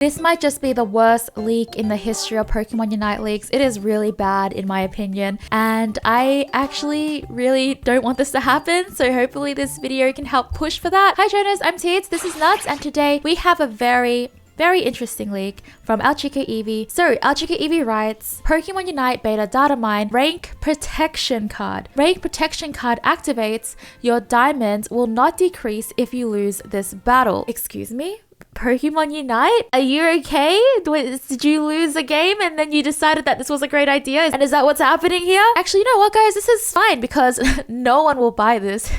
This might just be the worst leak in the history of Pokemon Unite leaks. It is really bad in my opinion, and I actually really don't want this to happen, so hopefully this video can help push for that. Hi trainers, I'm Teeds, this is Nuts, and today we have a very interesting leak from ElChicoEevee. So ElChicoEevee writes, Pokemon Unite beta data mine rank protection card. Rank protection card activates. Your diamonds will not decrease if you lose this battle. Excuse me? Pokemon Unite? Are you okay? Did you lose a game and then you decided that this was a great idea? And is that what's happening here? Actually, you know what guys? This is fine because no one will buy this.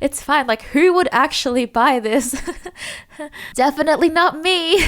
It's fine. Like, who would actually buy this? Definitely not me.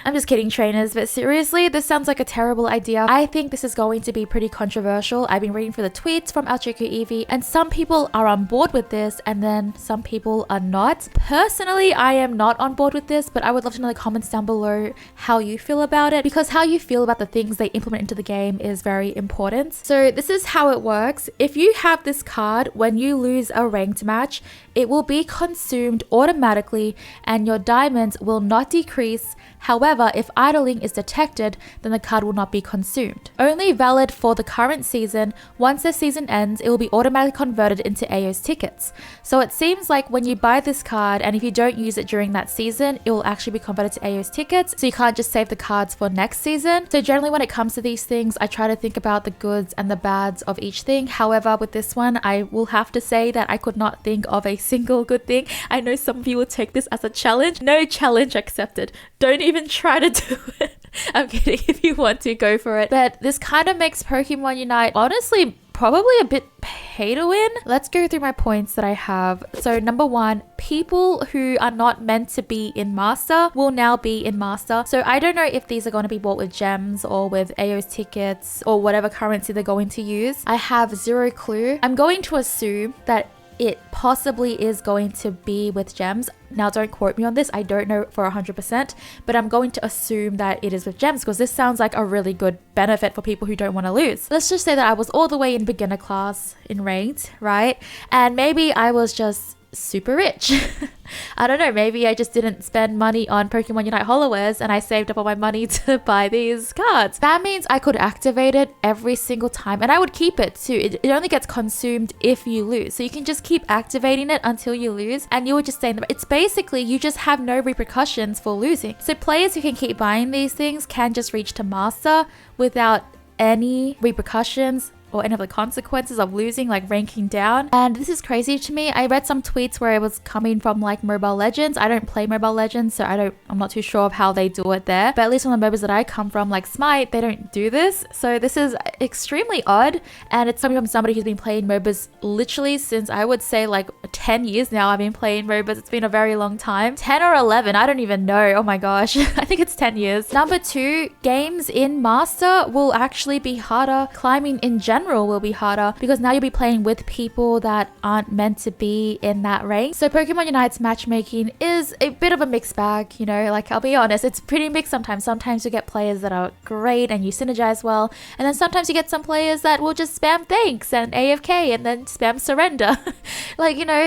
I'm just kidding, trainers, but seriously, this sounds like a terrible idea. I think this is going to be pretty controversial. I've been reading through the tweets from ElChicoEevee, and some people are on board with this and then some people are not. Personally, I am not on board with this, but I would love to know in the comments down below how you feel about it, because how you feel about the things they implement into the game is very important. So this is how it works. If you have this card, when you lose a ranked match, it will be consumed automatically and your diamonds will not decrease. However, if idling is detected, then the card will not be consumed. Only valid for the current season. Once the season ends, it will be automatically converted into AO's tickets. So it seems like when you buy this card and if you don't use it during that season, it will actually be converted to AO's tickets. So you can't just save the cards for next season. So generally when it comes to these things, I try to think about the goods and the bads of each thing. However, with this one, I will have to say that I could not think of a single good thing. I know some of you will take this as a challenge. No challenge accepted. Don't even try to do it. I'm kidding. If you want to, go for it. But this kind of makes Pokemon Unite honestly probably a bit pay to win. Let's go through my points that I have. So number one, people who are not meant to be in Master will now be in Master. So I don't know if these are going to be bought with gems or with AO's tickets or whatever currency they're going to use. I have zero clue. I'm going to assume that it possibly is going to be with gems. Now don't quote me on this, I don't know for 100%, but I'm going to assume that it is with gems because this sounds like a really good benefit for people who don't want to lose. Let's just say that I was all the way in beginner class in ranked, right? And maybe I was just super rich. I don't know, maybe I just didn't spend money on Pokemon Unite holowares and I saved up all my money to buy these cards. That means I could activate it every single time and I would keep it too. It only gets consumed if you lose. So you can just keep activating it until you lose and you would just stay in the... It's basically you just have no repercussions for losing. So players who can keep buying these things can just reach to Master without any repercussions or any of the consequences of losing, like ranking down. And this is crazy to me. I read some tweets where it was coming from like Mobile Legends. I don't play Mobile Legends, so I'm not too sure of how they do it there. But at least on the MOBAs that I come from, like Smite, they don't do this. So this is extremely odd. And it's coming from somebody who's been playing MOBAs literally since I would say like 10 years now. I've been playing MOBAs. It's been a very long time. 10 or 11, I don't even know. Oh my gosh. I think it's 10 years. Number two, games in Master will actually be harder. Climbing in general will be harder because now you'll be playing with people that aren't meant to be in that rank. So Pokemon Unite's matchmaking is a bit of a mixed bag, you know, like I'll be honest, it's pretty mixed sometimes. Sometimes you get players that are great and you synergize well, and then sometimes you get some players that will just spam thanks and AFK and then spam surrender. Like, you know,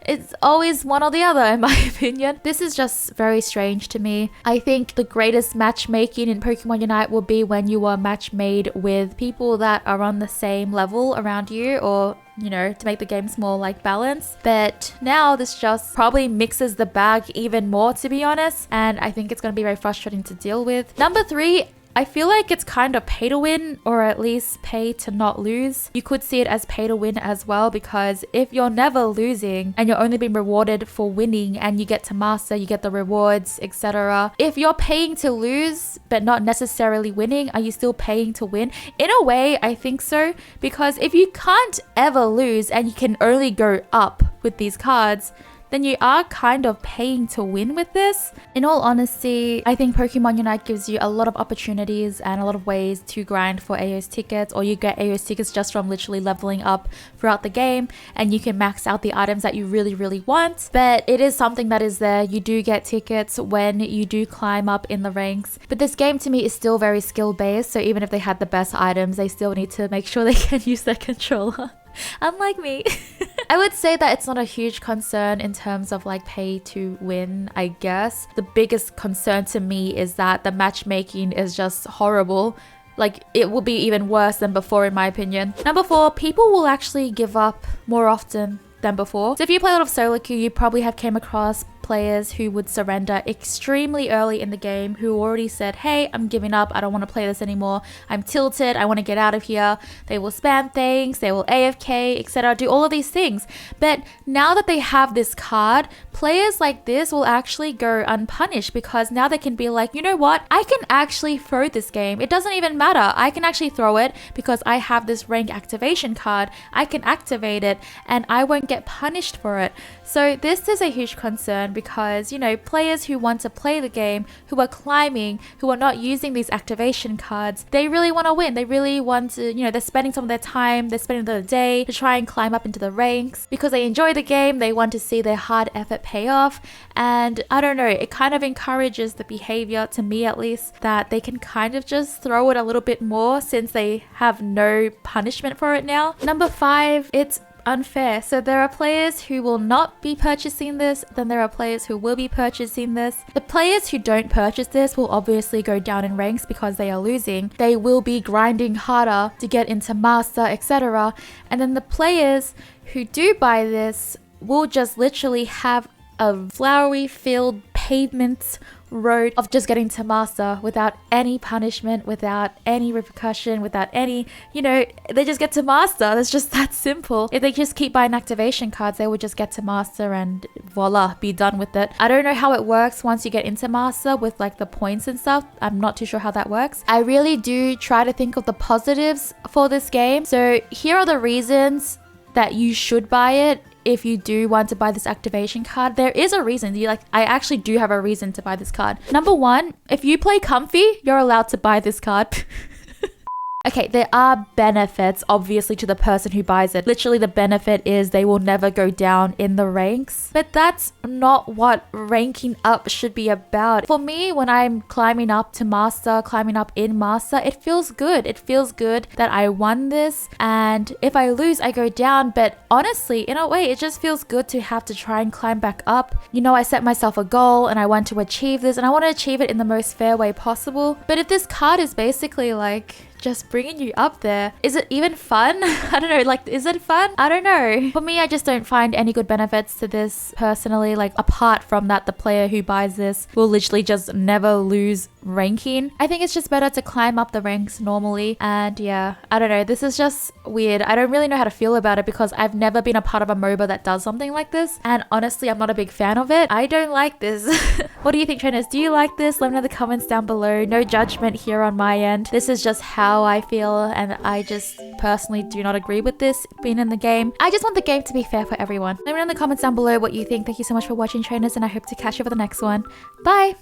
it's always one or the other in my opinion. This is just very strange to me. I think the greatest matchmaking in Pokemon Unite will be when you are match made with people that are on the same level around you, or you know, to make the games more like balanced. But now this just probably mixes the bag even more, to be honest, and I think it's going to be very frustrating to deal with. Number three, I feel like it's kind of pay to win, or at least pay to not lose. You could see it as pay to win as well, because if you're never losing and you're only being rewarded for winning and you get to Master, you get the rewards, etc. If you're paying to lose but not necessarily winning, are you still paying to win? In a way, I think so, because if you can't ever lose and you can only go up with these cards, then you are kind of paying to win with this. In all honesty, I think Pokemon Unite gives you a lot of opportunities and a lot of ways to grind for AO's tickets, or you get AO's tickets just from literally leveling up throughout the game, and you can max out the items that you really want. But it is something that is there. You do get tickets when you do climb up in the ranks. But this game to me is still very skill based, so even if they had the best items, they still need to make sure they can use their controller. Unlike me. I would say that it's not a huge concern in terms of like pay to win, I guess. The biggest concern to me is that the matchmaking is just horrible. Like, it will be even worse than before, in my opinion. Number 4, people will actually give up more often than before. So if you play a lot of solo queue, you probably have came across players who would surrender extremely early in the game, who already said, hey, I'm giving up, I don't want to play this anymore, I'm tilted, I want to get out of here. They will spam things, they will AFK, etc., do all of these things. But now that they have this card, players like this will actually go unpunished, because now they can be like, you know what, I can actually throw this game, it doesn't even matter, I can actually throw it because I have this rank activation card, I can activate it and I won't get punished for it. So this is a huge concern, because, you know, players who want to play the game, who are climbing, who are not using these activation cards, they really want to win. They really want to, you know, they're spending some of their time, they're spending the day to try and climb up into the ranks because they enjoy the game, they want to see their hard effort pay off. And I don't know, it kind of encourages the behavior, to me at least, that they can kind of just throw it a little bit more since they have no punishment for it now. Number 5, it's unfair. So there are players who will not be purchasing this, then there are players who will be purchasing this. The players who don't purchase this will obviously go down in ranks because they are losing. They will be grinding harder to get into master, etc. And then the players who do buy this will just literally have a flowery field pavement road of just getting to master without any punishment, without any repercussion, without any, you know, they just get to master. It's just that simple. If they just keep buying activation cards, they will just get to master and voila, be done with it. I don't know how it works once you get into master with like the points and stuff. I'm not too sure how that works. I really do try to think of the positives for this game. So here are the reasons that you should buy it. If you do want to buy this activation card, there is a reason. I actually do have a reason to buy this card. Number 1, if you play comfy, you're allowed to buy this card. Okay, there are benefits, obviously, to the person who buys it. Literally, the benefit is they will never go down in the ranks. But that's not what ranking up should be about. For me, when I'm climbing up to master, climbing up in master, it feels good. It feels good that I won this. And if I lose, I go down. But honestly, in a way, it just feels good to have to try and climb back up. You know, I set myself a goal and I want to achieve this. And I want to achieve it in the most fair way possible. But if this card is basically like just bringing you up there, is it even fun? I don't know, like, is it fun? I don't know. For me, I just don't find any good benefits to this personally. Like, apart from that, the player who buys this will literally just never lose ranking. I think it's just better to climb up the ranks normally. And yeah, I don't know, this is just weird. I don't really know how to feel about it because I've never been a part of a MOBA that does something like this, and honestly, I'm not a big fan of it. I don't like this. What do you think, trainers? Do you like this? Let me know in the comments down below. No judgment here on my end. This is just how I feel, and I just personally do not agree with this being in the game. I just want the game to be fair for everyone. Let me know in the comments down below what you think. Thank you so much for watching, trainers, and I hope to catch you for the next one. Bye!